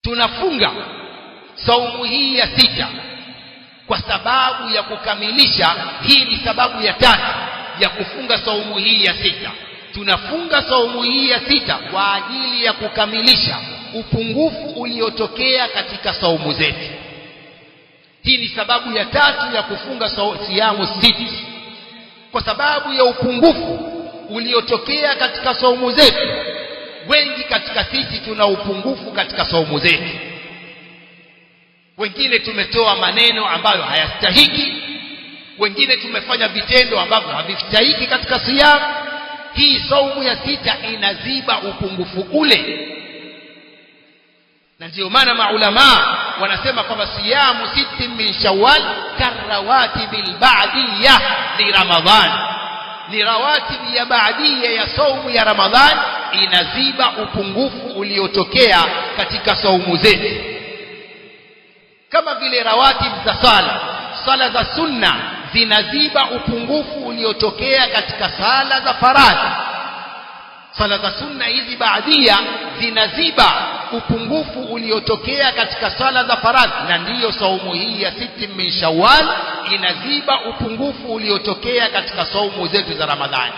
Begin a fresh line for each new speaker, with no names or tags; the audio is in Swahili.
tunafunga saumu hii ya sita kwa sababu ya kukamilisha. Hii ni sababu ya tatu ya kufunga saumu hii ya sita. Tunafunga saumu hii ya sita kwa ajili ya kukamilisha upungufu uliotokea katika saumu zetu. Hii ni sababu ya tatu ya kufunga siyamu sita, kwa sababu ya upungufu uliotokea katika saumu zetu. Wengi katika sisi tuna upungufu katika saumu zetu. Wengine tumetoa maneno ambayo hayastahiki, wengine tumefanya vitendo ambavyo havistahiki katika siyamu. Hii saumu ya sita inaziba upungufu ule, na ndio maana maulama wanasema kwamba siyamu siti min Shawwal karawatibil ba'diyya li Ramadhan. Ni rawatibi ya ba'diyya ya saumu ya Ramadhan, inaziba upungufu uliotokea katika saumu zetu. Kama vile rawatib za sala za sunna zinaziba upungufu uliotokea katika sala za faradhi. Sala za sunna hizi baadia zinaziba upungufu uliotokea katika sala za faradhi, na ndiyo saumu hii ya siti min Shawwal inaziba upungufu uliotokea katika saumu zetu za Ramadhani.